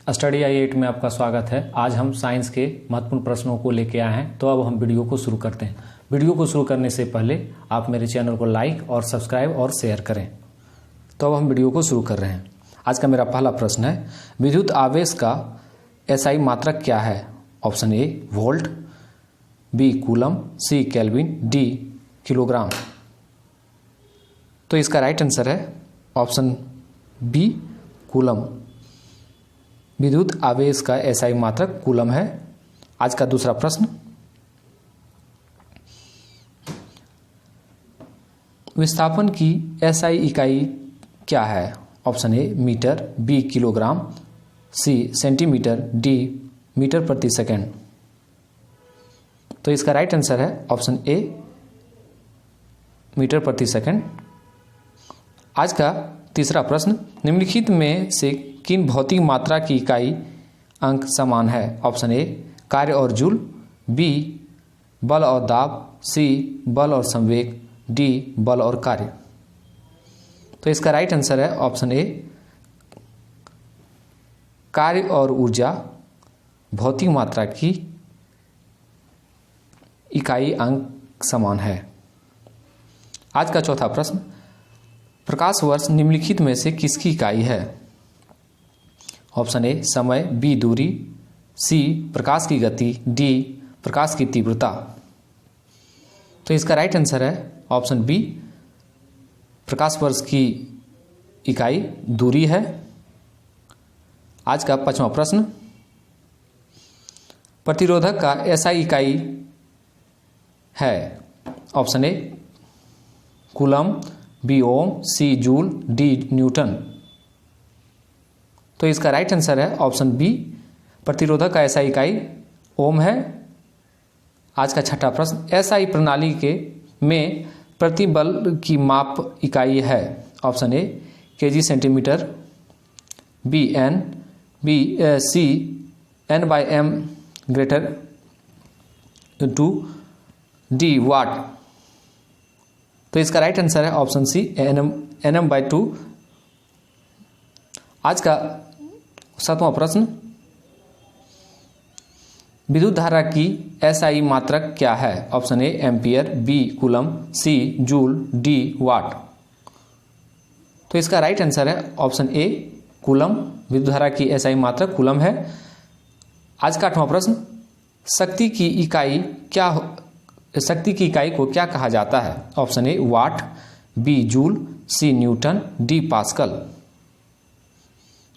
Study आई 8 में आपका स्वागत है। आज हम साइंस के महत्वपूर्ण प्रश्नों को लेके आए हैं। तो अब हम वीडियो को शुरू करते हैं। वीडियो को शुरू करने से पहले आप मेरे चैनल को लाइक और सब्सक्राइब और शेयर करें। तो अब हम वीडियो को शुरू कर रहे हैं। आज का मेरा पहला प्रश्न है, विद्युत आवेश का एसआई मात्रक क्या है? Option A volt, B coulomb, C kelvin, D kilogram. तो इसका राइट आंसर है ऑप्शन बी कूलम। विद्युत आवेश का एसआई मात्रक कूलम है। आज का दूसरा प्रश्न, विस्थापन की एसआई इकाई क्या है? Option A metre, B kilogram, C centimetre, D metre प्रति सेकंड। तो इसका राइट आंसर है ऑप्शन ए मीटर प्रति सेकंड। आज का तीसरा प्रश्न, निम्नलिखित में से किन भौतिक मात्रा की इकाई अंक समान है? ऑप्शन ए कार्य और जूल, बी बल और दाब, सी बल और संवेग, डी बल और कार्य। तो इसका राइट आंसर है ऑप्शन ए कार्य और ऊर्जा भौतिक मात्रा की इकाई अंक समान है। आज का चौथा प्रश्न, प्रकाश वर्ष निम्नलिखित में से किसकी इकाई है? ऑप्शन ए समय, बी दूरी, सी प्रकाश की गति, डी प्रकाश की तीव्रता। तो इसका राइट आंसर है ऑप्शन बी प्रकाश वर्ष की इकाई दूरी है। आज का पांचवा प्रश्न, प्रतिरोधक का एसआई इकाई है? Option A coulomb, B ohm, C joule, D newton. तो इसका राइट आंसर है ऑप्शन बी प्रतिरोधक का एसआई इकाई ओम है। आज का छठा प्रश्न, एसआई प्रणाली के में प्रतिबल की माप इकाई है? Option A kg centimetre, B N, C N by M greater two, D watt. तो इसका राइट आंसर है ऑप्शन सी एनएम बाई 2। आज का सातवां प्रश्न, विद्युत धारा की एसआई मात्रक क्या है? Option A ampere, B coulomb, C joule, D watt. तो इसका राइट आंसर है ऑप्शन ए कूलम। विद्युत धारा की एसआई मात्रक कूलम है। आज का आठवां प्रश्न, शक्ति की इकाई को क्या कहा जाता है? Option A watt, B joule, C newton, D pascal.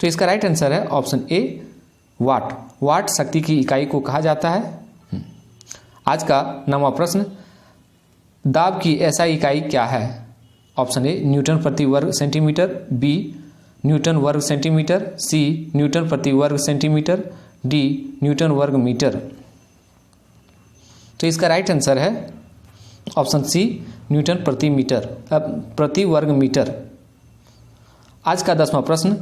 तो इसका राइट आंसर है ऑप्शन ए वाट। वाट शक्ति की इकाई को कहा जाता है। आज का नौवां प्रश्न, दाब की एसआई इकाई क्या है? ऑप्शन ए न्यूटन प्रति वर्ग सेंटीमीटर, बी न्यूटन वर्ग सेंटीमीटर, सी न्यूटन प्रति वर्ग सेंटीमीटर, डी न्यूटन वर्ग मीटर। तो इसका राइट आंसर है ऑप्शन सी न्यूटन प्रति वर्ग मीटर। आज का 10वां प्रश्न,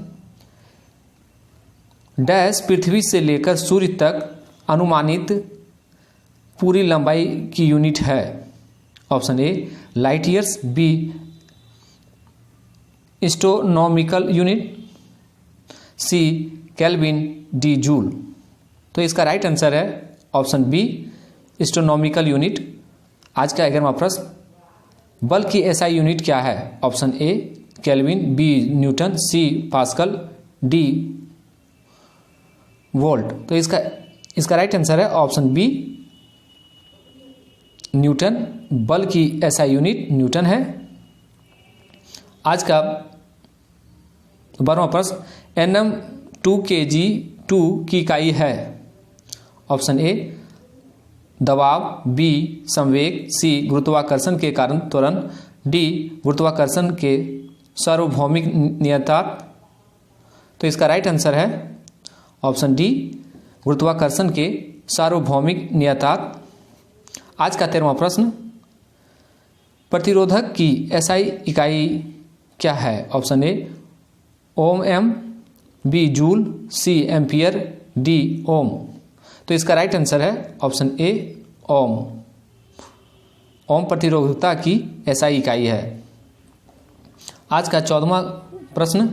डैश पृथ्वी से लेकर सूर्य तक अनुमानित पूरी लंबाई की यूनिट है? Option A light years, B astronomical unit, C kelvin, D joule. तो इसका राइट आंसर है ऑप्शन बी एस्ट्रोनॉमिकल यूनिट। आज का 11वां प्रश्न, बल की एसआई यूनिट क्या है? Option A kelvin, B newton, C pascal, D volt. तो इसका राइट आंसर है ऑप्शन बी न्यूटन। बल की एसआई यूनिट न्यूटन है। आज का 12वां प्रश्न, एनएम 2kg2 की इकाई है? ऑप्शन ए दबाव, बी संवेग, सी गुरुत्वाकर्षण के कारण त्वरण, डी गुरुत्वाकर्षण के सार्वभौमिक नियतांक। तो इसका राइट आंसर है ऑप्शन डी गुरुत्वाकर्षण के सार्वभौमिक नियतांक। आज का 13वां प्रश्न, प्रतिरोधक की एसआई इकाई क्या है? Option A ohm M, B joule, C ampere, D ohm. तो इसका राइट आंसर है ऑप्शन ए ओम। ओम प्रतिरोधकता की एसआई इकाई है। आज का 14वां प्रश्न,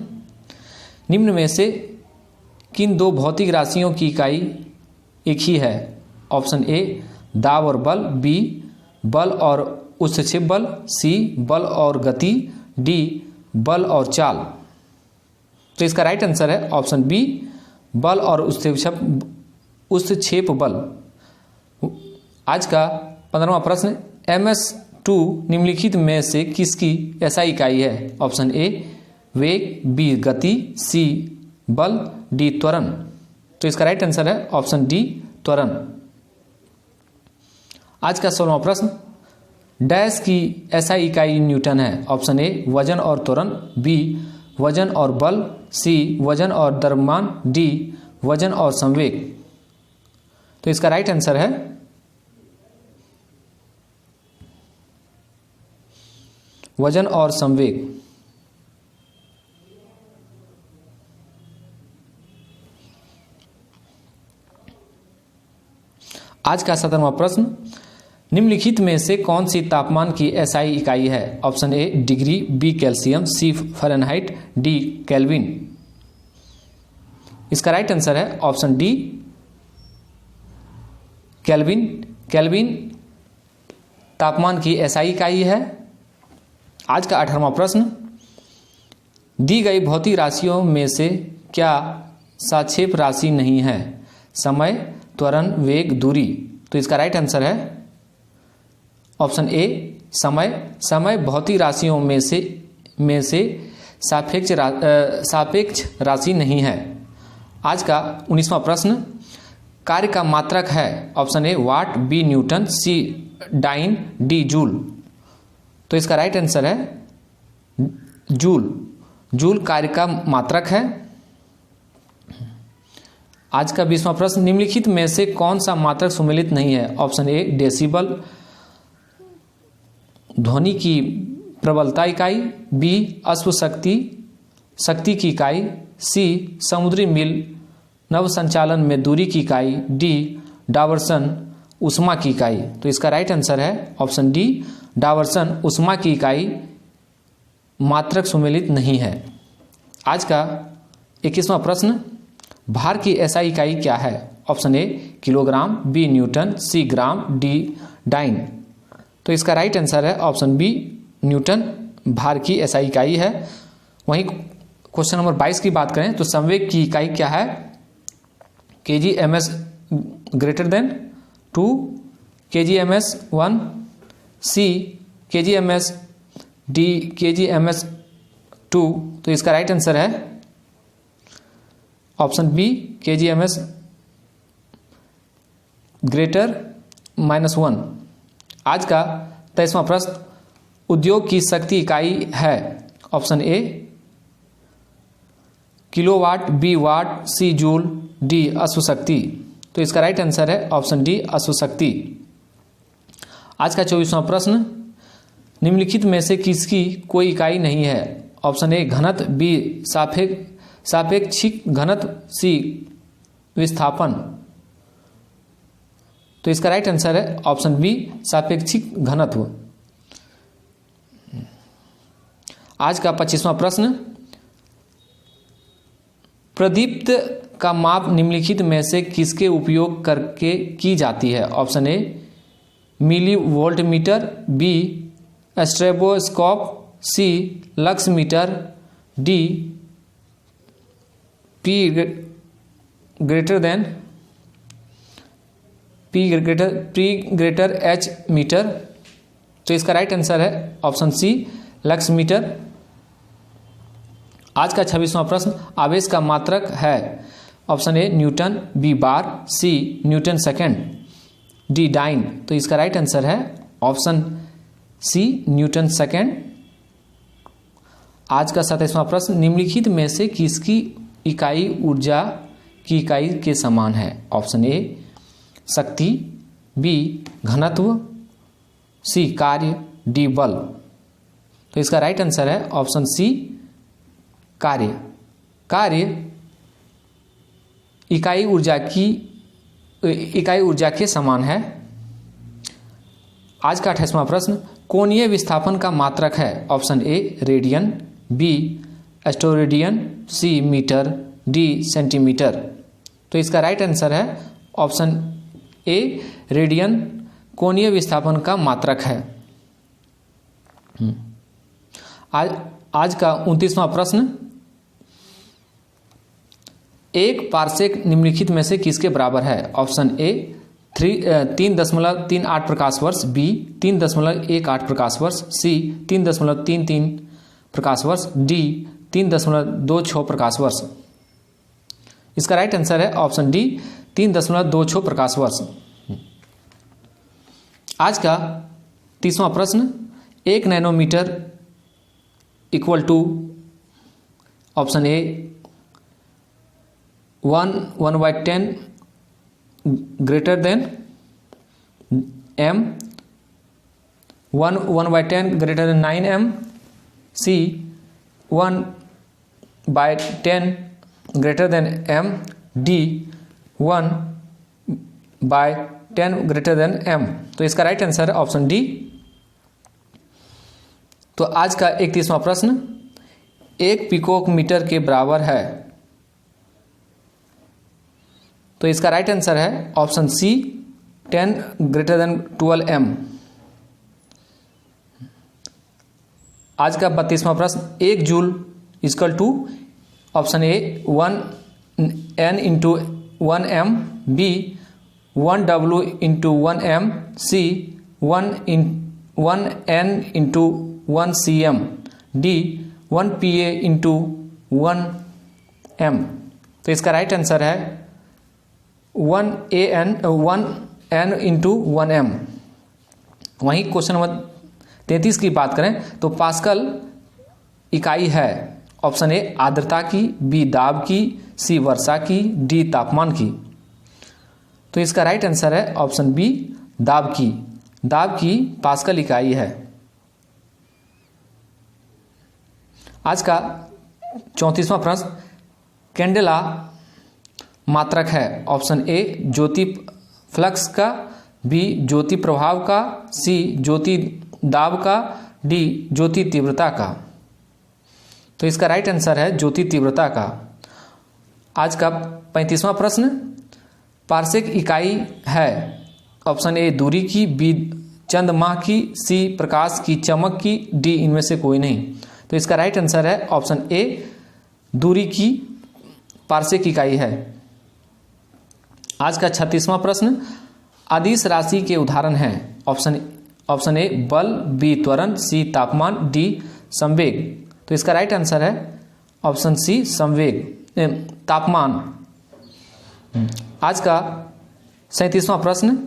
निम्न में से किन दो भौतिक राशियों की इकाई एक ही है? ऑप्शन ए दाब और बल, बी बल और उत्क्षेप बल, सी बल और गति, डी बल और चाल। तो इसका राइट आंसर है ऑप्शन बी बल और उत्क्षेप बल। आज का 15वां प्रश्न, ms2 निम्नलिखित में से किसकी SI इकाई है? ऑप्शन ए वेग, बी गति, सी बल, डी त्वरण। तो इसका राइट आंसर है ऑप्शन डी त्वरण। आज का 16वां प्रश्न, डैश की SI इकाई न्यूटन है? ऑप्शन ए वजन और त्वरण, बी वजन और बल, सी वजन और द्रव्यमान, डी वजन और संवेग। तो इसका राइट आंसर है वजन और संवेग। आज का 17वां प्रश्न, निम्नलिखित में से कौन सी तापमान की SI इकाई है? Option A degree, B calcium, C fahrenheit, D kelvin. इसका राइट आंसर है ऑप्शन डी केल्विन। केल्विन तापमान की SI इकाई है। आज का 18वां प्रश्न, दी गई भौतिक राशियों में से क्या सापेक्ष राशि नहीं है? समय, त्वरण, वेग, दूरी। तो इसका राइट आंसर है ऑप्शन ए समय। समय भौतिक राशियों में से सापेक्ष राशि नहीं है। आज का 19वां प्रश्न, कार्य का मात्रक है? Option A watt, B newton, C dyne, D joule. तो इसका राइट आंसर है जूल। जूल कार्य का मात्रक है। आज का 20वां प्रश्न, निम्नलिखित में से कौन सा मात्रक सम्मिलित नहीं है? ऑप्शन ए डेसिबल ध्वनि की प्रबलता इकाई, बी अश्व शक्ति की इकाई, सी समुद्री मील नव संचालन में दूरी की इकाई, डी डावर्सन उष्मा की इकाई। तो इसका राइट आंसर है ऑप्शन डी डावर्सन उष्मा की इकाई मात्रक सम्मिलित नहीं है। आज का 21वां प्रश्न, भार की SI इकाई क्या है? Option A kilogram, B newton, C gram, D dyne. तो इसका राइट आंसर है ऑप्शन बी न्यूटन भार की SI इकाई है। वहीं क्वेश्चन नंबर 22 की बात करें तो संवेग की इकाई क्या है? kgms ग्रेटर देन 2, kgms 1, सी kgms, डी kgms 2। तो इसका राइट आंसर है ऑप्शन बी kgms ग्रेटर -1। आज का 23वां प्रश्न, उद्योग की शक्ति इकाई है? Option A kilowatt, B watt, C joule, D अश्वशक्ति। तो इसका राइट आंसर है ऑप्शन डी अश्वशक्ति। आज का 24वां प्रश्न, निम्नलिखित में से किसकी कोई इकाई नहीं है? ऑप्शन ए घनत्व, बी सापेक्षिक घनत्व, सी विस्थापन। तो इसका राइट आंसर है ऑप्शन बी सापेक्षिक घनत्व। आज का 25वां प्रश्न, प्रदीप्त का माप निम्नलिखित में से किसके उपयोग करके की जाती है? Option A milli volt metre, B stroboscope, C lux metre, D P greater H metre. तो इसका राइट आंसर है ऑप्शन सी लक्स मीटर। आज का 26वां प्रश्न, आवेश का मात्रक है? Option A newton, B bar, C newton second, D dyne. तो इसका राइट आंसर है ऑप्शन सी न्यूटन सेकेंड। आज का 27वां प्रश्न, निम्नलिखित में से किसकी इकाई ऊर्जा की इकाई के समान है? ऑप्शन ए शक्ति, बी घनत्व, सी कार्य, डी बल। तो इसका राइट आंसर है ऑप्शन सी कार्य। कार्य इकाई ऊर्जा के समान है। आज का 28वां प्रश्न, कोणीय विस्थापन का मात्रक है? Option A radian, B steradian, C metre, D centimetre. तो इसका राइट आंसर है ऑप्शन ए, रेडियन कोणीय विस्थापन का मात्रक है। आज का 29वां प्रश्न, एक पारसेक निम्नलिखित में से किसके बराबर है? ऑप्शन ए 3.38 प्रकाश वर्ष, बी 3.18 प्रकाश वर्ष, सी 3.33 प्रकाश वर्ष, डी 3.26 प्रकाश वर्ष। इसका राइट आंसर है ऑप्शन डी 3.26 प्रकाश वर्ष। आज का 30वां प्रश्न, 1 nanometre equal to option A 1/10 greater than m, 1/10 greater than 9m, C 1/10 greater than m, D 1/10 greater than m। तो इसका राइट आंसर है ऑप्शन डी। तो आज का 31वां प्रश्न, 1 पिकोक मीटर के बराबर है। तो इसका राइट आंसर है option C 10 greater than 12m। आज का 32वां प्रश्न, 1 joule equal to option A 1n into 1m, B 1w into 1m, C 1n into 1cm, D 1pa into 1m। तो इसका राइट आंसर है 1n इंटू 1m। वहीं question number 33 की बात करें तो पास्कल इकाई है ऑप्शन ए आर्द्रता की, बी दाब की, सी वर्षा की, डी तापमान की। तो इसका राइट आंसर है ऑप्शन बी दाब की। दाब की पास्कल इकाई है। आज का 34वां प्रश्न, कैंडेला मात्रक है ऑप्शन ए ज्योति फ्लक्स का, बी ज्योति प्रभाव का, सी ज्योति दाब का, डी ज्योति तीव्रता का। तो इसका राइट आंसर है ज्योति तीव्रता का। आज का 35वां प्रश्न, पारसेक इकाई है ऑप्शन ए दूरी की, बी चंद्रमा की, सी प्रकाश की चमक की, डी इनमें से कोई नहीं। तो इसका राइट आंसर है ऑप्शन ए दूरी की पारसेक इकाई है। आज का 36वां प्रश्न, अदिश राशि के उदाहरण हैं ऑप्शन ए बल, बी त्वरण, सी तापमान, डी संवेग। तो इसका राइट आंसर है ऑप्शन सी संवेग तापमान। आज का 37वां प्रश्न,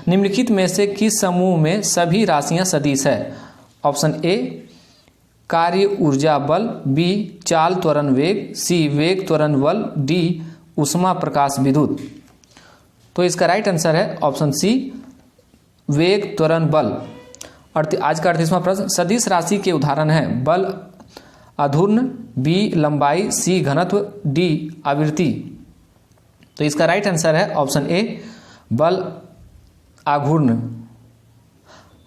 निम्नलिखित में से किस समूह में सभी राशियां सदिश है? ऑप्शन ए कार्य ऊर्जा बल, बी चाल त्वरण वेग, सी वेग त्वरण बल, डी उष्मा प्रकाश विद्युत। तो इसका राइट आंसर है ऑप्शन सी वेग त्वरण बल। आज का 38वां प्रश्न, सदिश राशि के उदाहरण है बल आघूर्ण, बी लंबाई, सी घनत्व, डी आवृत्ति। तो इसका राइट आंसर है ऑप्शन ए बल आघूर्ण।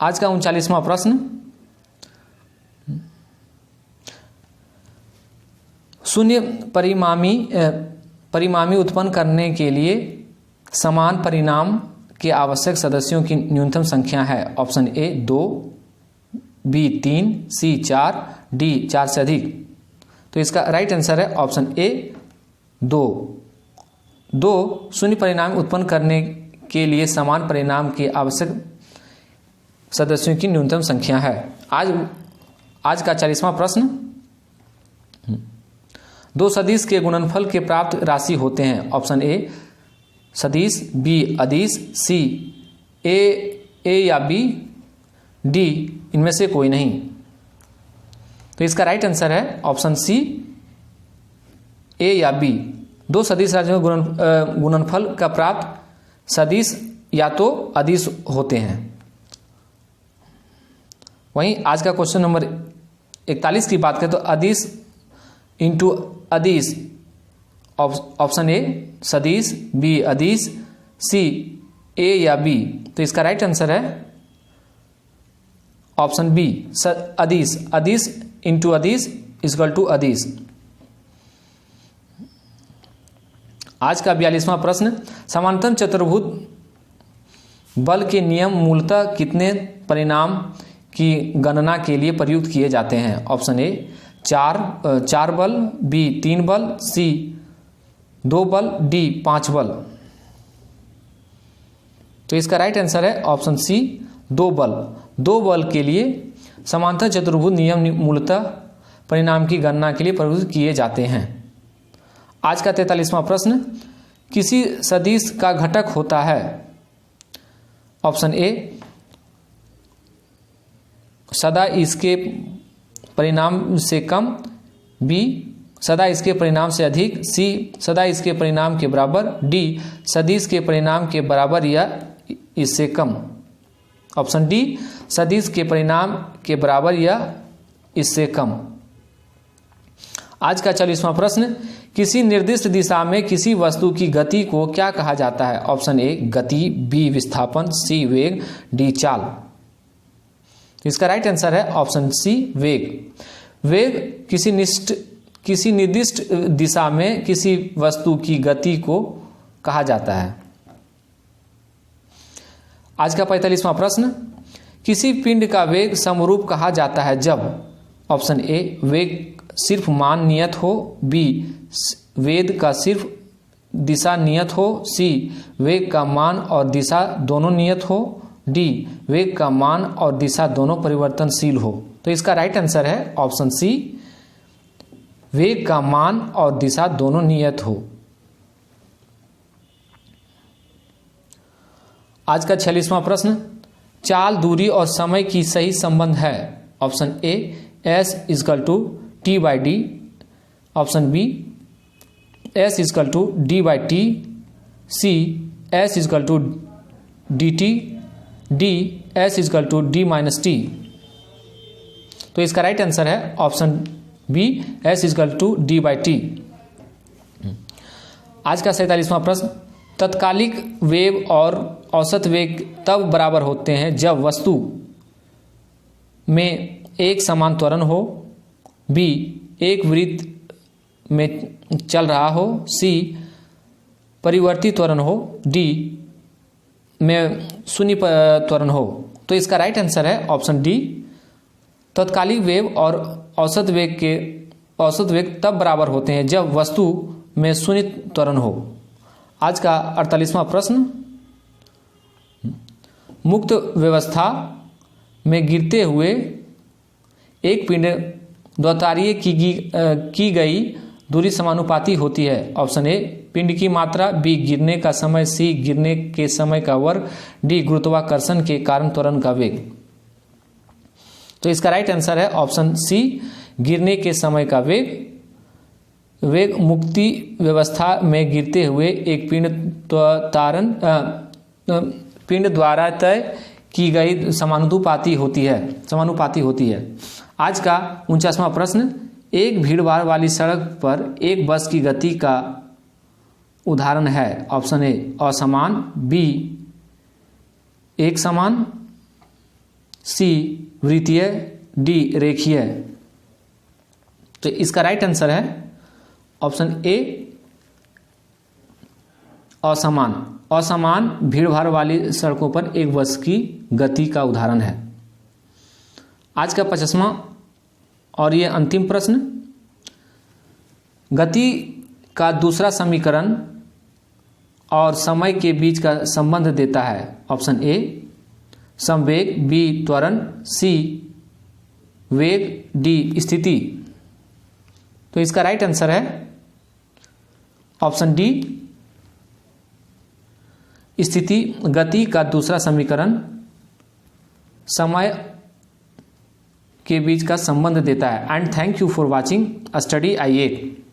आज का 39वां प्रश्न, शून्य परिमामी उत्पन्न करने के लिए समान परिणाम के आवश्यक सदस्यों की न्यूनतम संख्या है option A 2, B 3, C 4, D 4 से अधिक। तो इसका राइट आंसर है ऑप्शन ए 2 शून्य परिणाम उत्पन्न करने के लिए समान परिणाम के आवश्यक सदस्यों की न्यूनतम संख्या है। आज का 40वां प्रश्न, दो सदिश के गुणनफल के प्राप्त राशि होते हैं ऑप्शन ए सदिश, बी अदिश, सी ए या बी, डी इनमें से कोई नहीं। तो इसका राइट आंसर है ऑप्शन सी ए या बी। दो सदिश राशियों के गुणनफल का प्राप्त सदिश या तो अदिश होते हैं। वहीं आज का क्वेश्चन नंबर 41 की बात करें तो अदिश इंटू अदिश, ऑप्शन ए सदिश, बी अदिश, सी ए या बी। तो इसका राइट आंसर है ऑप्शन बी अदिश। अदिश इंटू अदिश इक्वल टू अदिश। आज का 42वां प्रश्न, समांतर चतुर्भुज बल के नियम मूलतः कितने परिणाम की गणना के लिए प्रयुक्त किए जाते हैं? ऑप्शन ए 4 बल, बी 3 बल, सी 2 बल, डी 5 बल। तो इसका राइट आंसर है ऑप्शन सी 2 बल। 2 बल के लिए समांतर चतुर्भुज नियम मूलतः परिणाम की गणना के लिए प्रयुक्त किए जाते हैं। आज का 43वां प्रश्न, किसी सदिश का घटक होता है? ऑप्शन ए सदा इसके परिणाम से कम, बी सदा इसके परिणाम से अधिक, सी सदा इसके परिणाम के बराबर, डी सदिश के परिणाम के बराबर या इससे कम। ऑप्शन डी सदिश के परिणाम के बराबर या इससे कम। आज का 44वां प्रश्न, किसी निर्दिष्ट दिशा में किसी वस्तु की गति को क्या कहा जाता है? ऑप्शन ए गति, बी विस्थापन, सी वेग, डी चाल। इसका राइट आंसर है ऑप्शन सी वेग। वेग किसी निर्दिष्ट दिशा में किसी वस्तु की गति को कहा जाता है। आज का 45वां प्रश्न, किसी पिंड का वेग समरूप कहा जाता है जब? ऑप्शन ए वेग सिर्फ मान नियत हो, बी वेग का सिर्फ दिशा नियत हो, सी वेग का मान और दिशा दोनों नियत हो, डी वेग का मान और दिशा दोनों परिवर्तनशील हो। तो इसका राइट आंसर है ऑप्शन सी वेग का मान और दिशा दोनों नियत हो। आज का 46वां प्रश्न, चाल, दूरी और समय की सही संबंध है? Option A S equal to T by D, option B S equal to D by T, C S equal to D T, D S equal to D minus T. तो इसका राइट आंसर है option B S equal to D by T. आज का 47वां प्रश्न, तत्कालिक वेग और औसत वेग तब बराबर होते हैं जब वस्तु में एक समान त्वरण हो, बी एक वृत्त में चल रहा हो, सी परिवर्ती त्वरण हो, डी में शून्य त्वरण हो। तो इसका राइट आंसर है ऑप्शन डी, तत्कालिक वेग और औसत वेग तब बराबर होते हैं जब वस्तु में शून्य त्वरण हो। आज का 48वां प्रश्न, मुक्त व्यवस्था में गिरते हुए एक पिंड द्वितारीय की गई दूरी समानुपाती होती है। ऑप्शन ए पिंड की मात्रा, बी गिरने का समय, सी गिरने के समय का वर्ग, डी गुरुत्वाकर्षण के कारण त्वरण का वेग। तो इसका राइट आंसर है ऑप्शन सी गिरने के समय का वेग। वेग मुक्ति व्यवस्था में गिरते हुए एक पिंड द्वारा तय की गई समानुपाती होती है। आज का 49वां प्रश्न, एक भीड़भाड़ वाली सड़क पर एक बस की गति का उदाहरण है? ऑप्शन ए असमान, बी एक समान, सी वृत्तीय, डी रेखीय। तो इसका राइट आंसर है ऑप्शन ए असमान। असमान भीड़भाड़ वाली सड़कों पर एक बस की गति का उदाहरण है। आज का 50वां और ये अंतिम प्रश्न, गति का दूसरा समीकरण और समय के बीच का संबंध देता है। ऑप्शन ए संवेग, बी त्वरण, सी वेग, डी स्थिति। तो इसका राइट आंसर है ऑप्शन डी स्थिति। गति का दूसरा समीकरण समय के बीच का संबंध देता है। And thank you for watching study आई8।